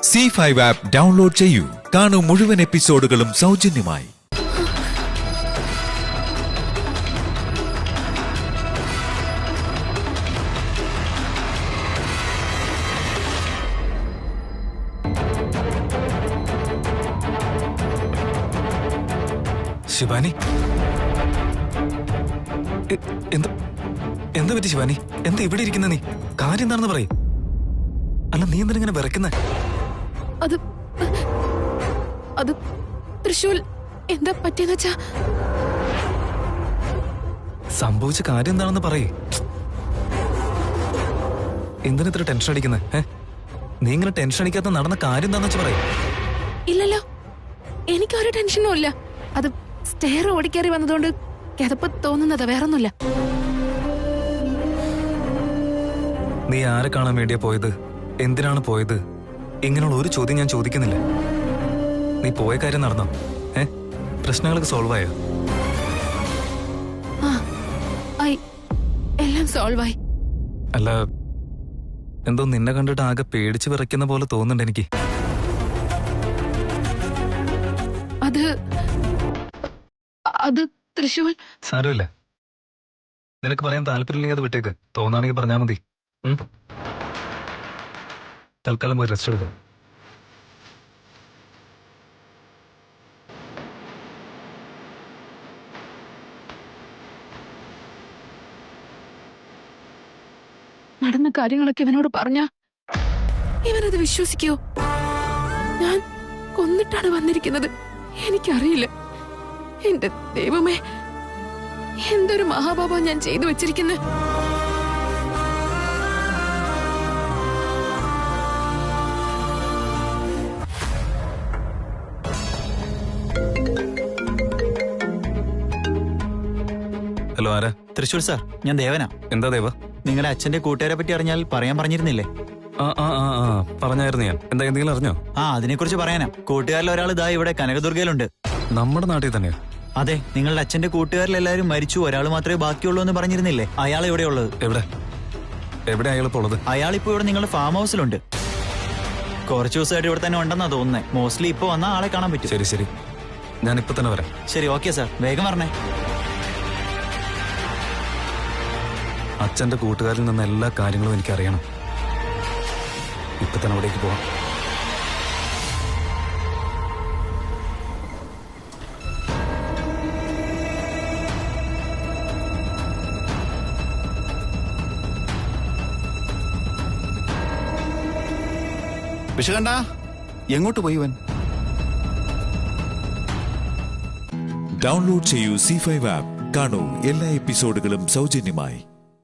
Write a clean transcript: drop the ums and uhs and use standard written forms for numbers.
C5 app download ചെയ്യൂ. കാണൂ മുഴുവൻ എപ്പിസോഡുകളും സൗജന്യമായി. ശിവാനി, എന്താ പറ്റി ശിവാനി? എന്താ ഇവിടെ ഇരിക്കുന്ന നീ? കാര്യം എന്താണെന്ന് പറയും. അല്ല, നീ എന്തിനെ വിറയ്ക്കുന്നേ? അത് തൃശൂൽ എന്താ പറ്റിയെന്ന് വെച്ചാ? സംഭവിച്ച കാര്യം എന്താണെന്ന് പറയേ. എന്തിനാ ഇത്ര ടെൻഷൻ അടിക്കുന്നേ? നീ ഇങ്ങനെ ടെൻഷൻ അടിക്കാത്ത നടന്ന കാര്യം എന്താന്ന് വെച്ചാ പറയേ. ഇല്ലല്ലോ, എനിക്കൊരു ടെൻഷനും ഇല്ല. അത് സ്റ്റെയർ ഓടിക്കേറി വന്നതുകൊണ്ട് കിതപ്പ് തോന്നുന്നതാ, വേറൊന്നുമില്ല. നീ ആരെ കാണാൻ വേണ്ടിയാ പോയത്? എന്തിനാണ് പോയത്? ഇങ്ങനെയുള്ള ഒരു ചോദ്യം ഞാൻ ചോദിക്കുന്നില്ല. നീ പോയ കാര്യം നടന്നോ? പ്രശ്നങ്ങളൊക്കെ സോൾവ് ആയോ? എല്ലാം സോൾവ് ആയി. അല്ല, എന്തോ നിന്നെ കണ്ടിട്ട് ആകെ പേടിച്ച് വിറയ്ക്കുന്ന പോലെ തോന്നുന്നുണ്ട് എനിക്ക്. അത് തൃശൂൽ. സാരമില്ല, നിനക്ക് പറയാൻ താല്പര്യമില്ലെങ്കിൽ അത് വിട്ടേക്ക്. തോന്നാണെങ്കിൽ പറഞ്ഞാൽ മതി. തൽക്കാലം പോയി റെസ്റ്റ് എടുക്കും. നടന്ന കാര്യങ്ങളൊക്കെ ഇവനോട് പറഞ്ഞ ഇവനത് വിശ്വസിക്കോ? ഞാൻ കൊന്നിട്ടാണ് വന്നിരിക്കുന്നത്. എനിക്കറിയില്ല. എന്റെ ദൈവമേ, എന്തൊരു മഹാപാപം ഞാൻ ചെയ്തു വെച്ചിരിക്കുന്നു. ഹലോ, ആരാ? തൃശൂർ സാർ, ഞാൻ ദേവനാ. എന്താ ദേവ? നിങ്ങളുടെ അച്ഛന്റെ കൂട്ടുകാരെ പറ്റി അറിഞ്ഞാൽ പറയാൻ പറഞ്ഞിരുന്നില്ലേ? പറഞ്ഞായിരുന്നു ഞാൻ. എന്താ, എന്തെങ്കിലും അറിഞ്ഞോ? അതിനെക്കുറിച്ച് പറയാനാ. കൂട്ടുകാരിൽ ഒരാൾ ഇതാ ഇവിടെ കനകദുർഗയിലുണ്ട്. നമ്മുടെ നാട്ടിൽ തന്നെയോ? അതെ, നിങ്ങളുടെ അച്ഛന്റെ കൂട്ടുകാരിലെല്ലാരും മരിച്ചു, ഒരാൾ മാത്രമേ ബാക്കിയുള്ളൂ എന്ന് പറഞ്ഞിരുന്നില്ലേ? അയാൾ എവിടെയുള്ളത്? എവിടെ അയാളിപ്പോ ഉള്ളത്? അയാളിപ്പോ ഇവിടെ നിങ്ങളുടെ ഫാം ഹൗസിലുണ്ട്. കുറച്ചു ദിവസമായിട്ട് ഇവിടെ തന്നെ ഉണ്ടെന്നാ തോന്നുന്നേ. മോസ്റ്റ്ലി ഇപ്പൊ വന്നാൽ ആളെ കാണാൻ പറ്റും. ശരി, ഞാൻ ഇപ്പൊ തന്നെ വരാം. ശരി, ഓക്കെ സാർ, വേഗം വരണേ. അച്ഛന്റെ കൂട്ടുകാരിൽ നിന്ന് എല്ലാ കാര്യങ്ങളും എനിക്കറിയണം. ഇപ്പൊ തന്നെ അവിടേക്ക് പോവാം. വിശകണ്ട, എങ്ങോട്ട് പോയി ഇവൻ? ഡൗൺലോഡ് ചെയ്യൂ C5 ആപ്പ്. കാണൂ എല്ലാ എപ്പിസോഡുകളും സൗജന്യമായി.